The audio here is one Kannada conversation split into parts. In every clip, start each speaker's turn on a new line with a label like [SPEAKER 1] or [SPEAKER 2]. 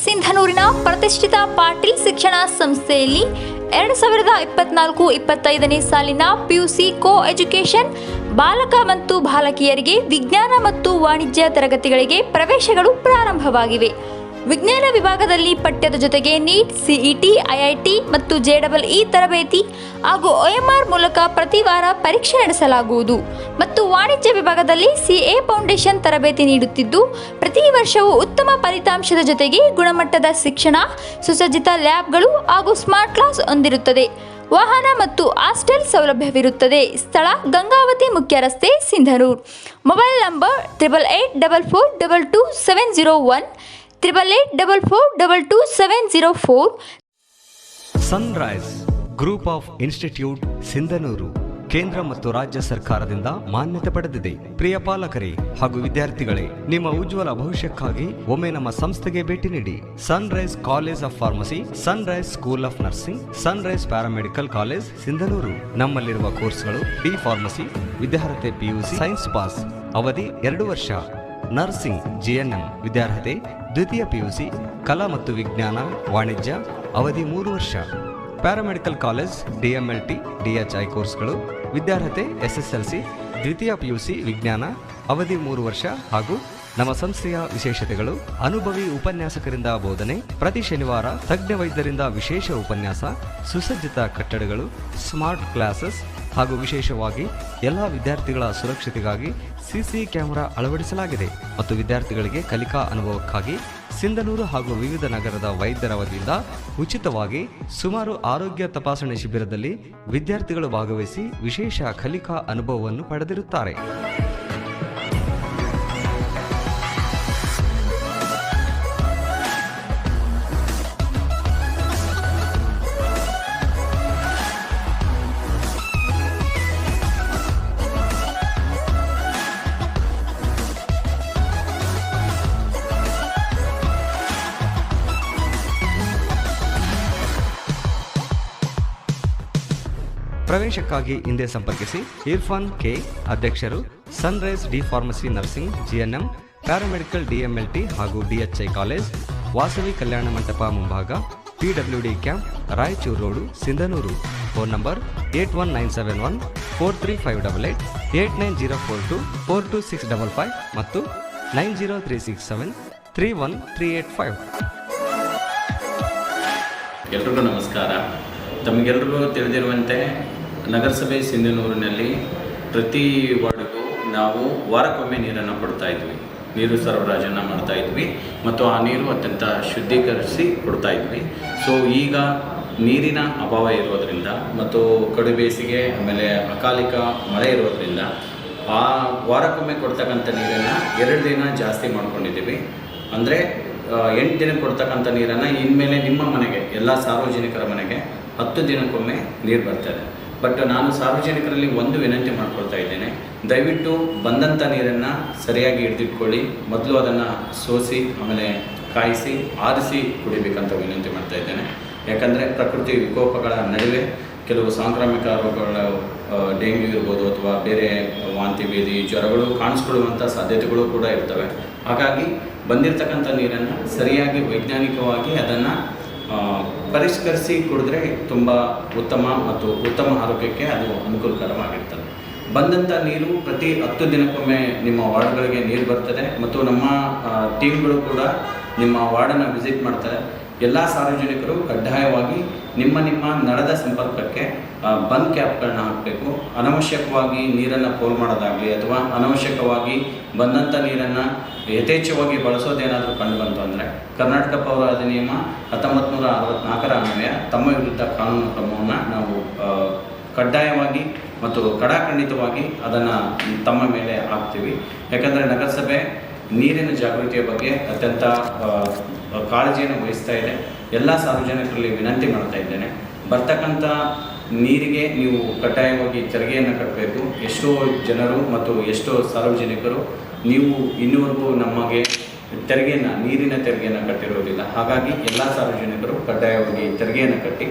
[SPEAKER 1] ಸಿಂಧನೂರಿನ ಪ್ರತಿಷ್ಠಿತ ಪಾಟೀಲ್ ಶಿಕ್ಷಣ ಸಂಸ್ಥೆಯಲ್ಲಿ 2024-25ನೇ ಸಾಲಿನ ಪಿಯುಸಿ ಕೋ ಎಜುಕೇಷನ್ ಬಾಲಕ ಮತ್ತು ಬಾಲಕಿಯರಿಗೆ ವಿಜ್ಞಾನ ಮತ್ತು ವಾಣಿಜ್ಯ ತರಗತಿಗಳಿಗೆ ಪ್ರವೇಶಗಳು ಪ್ರಾರಂಭವಾಗಿವೆ. ವಿಜ್ಞಾನ ವಿಭಾಗದಲ್ಲಿ ಪಠ್ಯದ ಜೊತೆಗೆ ನೀಟ್, ಸಿಇಟಿ, ಐಐಟಿ ಮತ್ತು ಜೆಇಇ ತರಬೇತಿ ಹಾಗೂ OMR ಮೂಲಕ ಪ್ರತಿ ವಾರ ಪರೀಕ್ಷೆ ನಡೆಸಲಾಗುವುದು ಮತ್ತು ವಾಣಿಜ್ಯ ವಿಭಾಗದಲ್ಲಿ ಸಿಎ ಫೌಂಡೇಶನ್ ತರಬೇತಿ ನೀಡುತ್ತಿದ್ದು, ಪ್ರತಿ ವರ್ಷವೂ ಉತ್ತಮ ಫಲಿತಾಂಶದ ಜೊತೆಗೆ ಗುಣಮಟ್ಟದ ಶಿಕ್ಷಣ, ಸುಸಜ್ಜಿತ ಲ್ಯಾಬ್ಗಳು ಹಾಗೂ ಸ್ಮಾರ್ಟ್ ಕ್ಲಾಸ್ ಹೊಂದಿರುತ್ತದೆ. ವಾಹನ ಮತ್ತು ಹಾಸ್ಟೆಲ್ ಸೌಲಭ್ಯವಿರುತ್ತದೆ. ಸ್ಥಳ ಗಂಗಾವತಿ ಮುಖ್ಯ ರಸ್ತೆ, Sindhanur. Mobile number 8844222701 8844222704.
[SPEAKER 2] Sunrise group of institute Sindhanur ಕೇಂದ್ರ ಮತ್ತು ರಾಜ್ಯ ಸರ್ಕಾರದಿಂದ ಮಾನ್ಯತೆ ಪಡೆದಿದೆ. ಪ್ರಿಯ ಪಾಲಕರೇ ಹಾಗೂ ವಿದ್ಯಾರ್ಥಿಗಳೇ, ನಿಮ್ಮ ಉಜ್ವಲ ಭವಿಷ್ಯಕ್ಕಾಗಿ ಒಮ್ಮೆ ನಮ್ಮ ಸಂಸ್ಥೆಗೆ ಭೇಟಿ ನೀಡಿ. Sunrise college of pharmacy, Sunrise school of nursing, Sunrise paramedical college Sindhanur. ನಮ್ಮಲ್ಲಿರುವ ಕೋರ್ಸ್ಗಳು ಡಿ ಫಾರ್ಮಸಿ, ವಿದ್ಯಾರ್ಹತೆ PUC ಸೈನ್ಸ್ ಪಾಸ್, ಅವಧಿ 2 ವರ್ಷ. ನರ್ಸಿಂಗ್ GNM, ವಿದ್ಯಾರ್ಹತೆ ದ್ವಿತೀಯ PUC, ಕಲಾ ಮತ್ತು ವಿಜ್ಞಾನ ವಾಣಿಜ್ಯ, ಅವಧಿ 3 ವರ್ಷ. ಪ್ಯಾರಾಮೆಡಿಕಲ್ ಕಾಲೇಜ್ DMLT DHI ಕೋರ್ಸ್ಗಳು, ವಿದ್ಯಾರ್ಹತೆ SSLC, ದ್ವಿತೀಯ PUC ವಿಜ್ಞಾನ, ಅವಧಿ 3 ವರ್ಷ. ಹಾಗೂ ನಮ್ಮ ಸಂಸ್ಥೆಯ ವಿಶೇಷತೆಗಳು: ಅನುಭವಿ ಉಪನ್ಯಾಸಕರಿಂದ ಬೋಧನೆ, ಪ್ರತಿ ಶನಿವಾರ ತಜ್ಞ ವೈದ್ಯರಿಂದ ವಿಶೇಷ ಉಪನ್ಯಾಸ, ಸುಸಜ್ಜಿತ ಕಟ್ಟಡಗಳು, ಸ್ಮಾರ್ಟ್ ಕ್ಲಾಸಸ್ ಹಾಗೂ ವಿಶೇಷವಾಗಿ ಎಲ್ಲ ವಿದ್ಯಾರ್ಥಿಗಳ ಸುರಕ್ಷತೆಗಾಗಿ CC ಕ್ಯಾಮೆರಾ ಅಳವಡಿಸಲಾಗಿದೆ ಮತ್ತು ವಿದ್ಯಾರ್ಥಿಗಳಿಗೆ ಕಲಿಕಾ ಅನುಭವಕ್ಕಾಗಿ ಸಿಂಧನೂರು ಹಾಗೂ ವಿವಿಧ ನಗರದ ವೈದ್ಯರ ವತಿಯಿಂದ ಉಚಿತವಾಗಿ ಸುಮಾರು ಆರೋಗ್ಯ ತಪಾಸಣೆ ಶಿಬಿರದಲ್ಲಿ ವಿದ್ಯಾರ್ಥಿಗಳು ಭಾಗವಹಿಸಿ ವಿಶೇಷ ಕಲಿಕಾ ಅನುಭವವನ್ನು ಪಡೆದಿರುತ್ತಾರೆ. ಪ್ರವೇಶಕ್ಕಾಗಿ ಹಿಂದೆ ಸಂಪರ್ಕಿಸಿ. ಇರ್ಫಾನ್ K, ಅಧ್ಯಕ್ಷರು, Sunrise D pharmacy nursing GNM, paramedical DMLT ಹಾಗೂ DHI ಕಾಲೇಜ್, ವಾಸವಿ ಕಲ್ಯಾಣ ಮಂಟಪ ಮುಂಭಾಗ, PWD camp, Raichur road, Sindhanur. Phone number 8197143588, 8904242655 ಮತ್ತು 9036731385.
[SPEAKER 3] ಎಲ್ರಿಗೂ ನಮಸ್ಕಾರ. ತಮಗೆಲ್ಲರಿಗೂ ತಿಳಿದಿರುವಂತೆ ನಗರಸಭೆ ಸಿಂಧನೂರಿನಲ್ಲಿ ಪ್ರತಿ ವಾರ್ಡ್ಗೂ ನಾವು ವಾರಕ್ಕೊಮ್ಮೆ ನೀರನ್ನು ಕೊಡ್ತಾ ಇದ್ವಿ, ನೀರು ಸರಬರಾಜನ್ನು ಮಾಡ್ತಾ ಇದ್ವಿ ಮತ್ತು ಆ ನೀರು ಅತ್ಯಂತ ಶುದ್ಧೀಕರಿಸಿ ಕೊಡ್ತಾ ಇದ್ವಿ. ಸೊ ಈಗ ನೀರಿನ ಅಭಾವ ಇರೋದರಿಂದ ಮತ್ತು ಕಡು ಬೇಸಿಗೆ ಆಮೇಲೆ ಅಕಾಲಿಕ ಮಳೆ ಇರೋದರಿಂದ ಆ ವಾರಕ್ಕೊಮ್ಮೆ ಕೊಡ್ತಕ್ಕಂಥ ನೀರನ್ನು 2 ದಿನ ಜಾಸ್ತಿ ಮಾಡ್ಕೊಂಡಿದ್ದೀವಿ. ಅಂದರೆ 8 ದಿನಕ್ಕೆ ಕೊಡ್ತಕ್ಕಂಥ ನೀರನ್ನು ಇನ್ಮೇಲೆ ನಿಮ್ಮ ಮನೆಗೆ, ಎಲ್ಲ ಸಾರ್ವಜನಿಕರ ಮನೆಗೆ 10 ದಿನಕ್ಕೊಮ್ಮೆ ನೀರು ಬರ್ತದೆ. ಬಟ್ ನಾನು ಸಾರ್ವಜನಿಕರಲ್ಲಿ ಒಂದು ವಿನಂತಿ ಮಾಡ್ಕೊಳ್ತಾ ಇದ್ದೇನೆ, ದಯವಿಟ್ಟು ಬಂದಂಥ ನೀರನ್ನು ಸರಿಯಾಗಿ ಹಿಡಿದಿಟ್ಕೊಳ್ಳಿ. ಮೊದಲು ಅದನ್ನು ಸೋಸಿ ಆಮೇಲೆ ಕಾಯಿಸಿ ಆರಿಸಿ ಕುಡಿಬೇಕಂತ ವಿನಂತಿ ಮಾಡ್ತಾ ಇದ್ದೇನೆ. ಯಾಕಂದರೆ ಪ್ರಕೃತಿ ವಿಕೋಪಗಳ ನಡುವೆ ಕೆಲವು ಸಾಂಕ್ರಾಮಿಕ ರೋಗಗಳು, ಡೆಂಗ್ಯೂ ಇರ್ಬೋದು ಅಥವಾ ಬೇರೆ ವಾಂತಿ ಭೇದಿ ಜ್ವರಗಳು ಕಾಣಿಸ್ಕೊಳ್ಳುವಂಥ ಸಾಧ್ಯತೆಗಳು ಕೂಡ ಇರ್ತವೆ. ಹಾಗಾಗಿ ಬಂದಿರತಕ್ಕಂಥ ನೀರನ್ನು ಸರಿಯಾಗಿ ವೈಜ್ಞಾನಿಕವಾಗಿ ಅದನ್ನು ಪರಿಷ್ಕರಿಸಿ ಕುಡಿದ್ರೆ ತುಂಬ ಉತ್ತಮ ಮತ್ತು ಉತ್ತಮ ಆರೋಗ್ಯಕ್ಕೆ ಅದು ಅನುಕೂಲಕರವಾಗಿರ್ತದೆ. ಬಂದಂಥ ನೀರು ಪ್ರತಿ 10 ದಿನಕ್ಕೊಮ್ಮೆ ನಿಮ್ಮ ವಾರ್ಡ್ಗಳಿಗೆ ನೀರು ಬರ್ತದೆ ಮತ್ತು ನಮ್ಮ ಟೀಮ್ಗಳು ಕೂಡ ನಿಮ್ಮ ವಾರ್ಡನ್ನು ವಿಸಿಟ್ ಮಾಡ್ತಾರೆ. ಎಲ್ಲ ಸಾರ್ವಜನಿಕರು ಕಡ್ಡಾಯವಾಗಿ ನಿಮ್ಮ ನಳದ ಸಂಪರ್ಕಕ್ಕೆ ಬಂದ್ ಕ್ಯಾಪ್ಗಳನ್ನ ಹಾಕಬೇಕು. ಅನವಶ್ಯಕವಾಗಿ ನೀರನ್ನು ಪೋಲ್ ಮಾಡೋದಾಗಲಿ ಅಥವಾ ಅನವಶ್ಯಕವಾಗಿ ಬಂದಂಥ ನೀರನ್ನು ಯಥೇಚ್ಛವಾಗಿ ಬಳಸೋದೇನಾದರೂ ಕಂಡುಬಂತು ಅಂದರೆ ಕರ್ನಾಟಕ ಪೌರ ಅಧಿನಿಯಮ 1964ರ ಅನ್ವಯ ತಮ್ಮ ವಿರುದ್ಧ ಕಾನೂನು ಕ್ರಮವನ್ನು ನಾವು ಕಡ್ಡಾಯವಾಗಿ ಮತ್ತು ಕಡಾಖಂಡಿತವಾಗಿ ಅದನ್ನು ತಮ್ಮ ಮೇಲೆ ಹಾಕ್ತೀವಿ. ಯಾಕಂದರೆ ನಗರಸಭೆ ನೀರಿನ ಜಾಗೃತಿಯ ಬಗ್ಗೆ ಅತ್ಯಂತ ಕಾಳಜಿಯನ್ನು ವಹಿಸ್ತಾ ಇದೆ. ಎಲ್ಲ ಸಾರ್ವಜನಿಕರಲ್ಲಿ ವಿನಂತಿ ಮಾಡ್ತಾ ಇದ್ದೇನೆ, ಬರ್ತಕ್ಕಂಥ ನೀರಿಗೆ ನೀವು ಕಡ್ಡಾಯವಾಗಿ ತೆರಿಗೆಯನ್ನು ಕಟ್ಟಬೇಕು. ಎಷ್ಟೋ ಜನರು ಮತ್ತು ಎಷ್ಟೋ ಸಾರ್ವಜನಿಕರು ನೀವು ಇನ್ನೂವರೆಗೂ ನಮಗೆ ನೀರಿನ ತೆರಿಗೆಯನ್ನು ಕಟ್ಟಿರೋದಿಲ್ಲ. ಹಾಗಾಗಿ ಎಲ್ಲ ಸಾರ್ವಜನಿಕರು ಕಡ್ಡಾಯವಾಗಿ ತೆರಿಗೆಯನ್ನು ಕಟ್ಟಿ.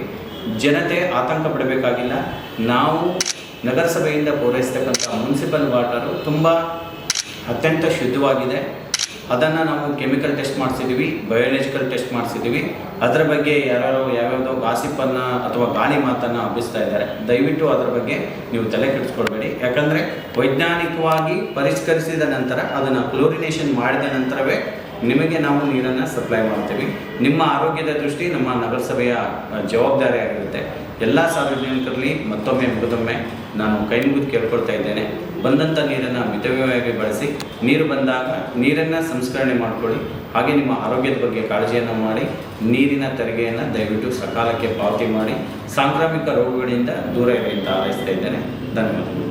[SPEAKER 3] ಜನತೆ ಆತಂಕ ಪಡಬೇಕಾಗಿಲ್ಲ. ನಾವು ನಗರಸಭೆಯಿಂದ ಪೂರೈಸ್ತಕ್ಕಂಥ ಮುನ್ಸಿಪಲ್ ವಾಟರು ತುಂಬ ಅತ್ಯಂತ ಶುದ್ಧವಾಗಿದೆ ಅದನ್ನು ನಾವು ಕೆಮಿಕಲ್ ಟೆಸ್ಟ್ ಮಾಡಿಸಿದ್ದೀವಿ, ಬಯೋಲಾಜಿಕಲ್ ಟೆಸ್ಟ್ ಮಾಡಿಸಿದ್ದೀವಿ. ಅದರ ಬಗ್ಗೆ ಯಾವ್ಯಾವುದೋ ಗಾಸಿಪನ್ನು ಅಥವಾ ಗಾಳಿ ಮಾತನ್ನು ಹಬ್ಬಿಸ್ತಾ ಇದ್ದಾರೆ. ದಯವಿಟ್ಟು ಅದರ ಬಗ್ಗೆ ನೀವು ತಲೆ ಕೆಡಿಸ್ಕೊಳ್ಬೇಡಿ. ಯಾಕಂದರೆ ವೈಜ್ಞಾನಿಕವಾಗಿ ಪರಿಷ್ಕರಿಸಿದ ನಂತರ ಅದನ್ನು ಕ್ಲೋರಿನೇಷನ್ ಮಾಡಿದ ನಂತರವೇ ನಿಮಗೆ ನಾವು ನೀರನ್ನು ಸಪ್ಲೈ ಮಾಡ್ತೀವಿ. ನಿಮ್ಮ ಆರೋಗ್ಯದ ದೃಷ್ಟಿ ನಮ್ಮ ನಗರಸಭೆಯ ಜವಾಬ್ದಾರಿಯಾಗಿರುತ್ತೆ. ಎಲ್ಲ ಸಾರ್ವಜನಿಕರಲ್ಲಿ ಮತ್ತೊಮ್ಮೆ ನಾನು ಕೈ ಮುಗಿದು ಕೇಳ್ಕೊಳ್ತಾ ಇದ್ದೇನೆ, ಬಂದಂಥ ನೀರನ್ನು ಮಿತವ್ಯಯವಾಗಿ ಬಳಸಿ, ನೀರು ಬಂದಾಗ ನೀರನ್ನು ಸಂಸ್ಕರಣೆ ಮಾಡಿಕೊಳ್ಳಿ. ಹಾಗೆ ನಿಮ್ಮ ಆರೋಗ್ಯದ ಬಗ್ಗೆ ಕಾಳಜಿಯನ್ನು ಮಾಡಿ, ನೀರಿನ ತೆರಿಗೆಯನ್ನು ದಯವಿಟ್ಟು ಸಕಾಲಕ್ಕೆ ಪಾವತಿ ಮಾಡಿ, ಸಾಂಕ್ರಾಮಿಕ ರೋಗಗಳಿಂದ ದೂರ ಇರಿ ಅಂತ ಹಾರೈಸ್ತಾ ಇದ್ದೇನೆ. ಧನ್ಯವಾದಗಳು.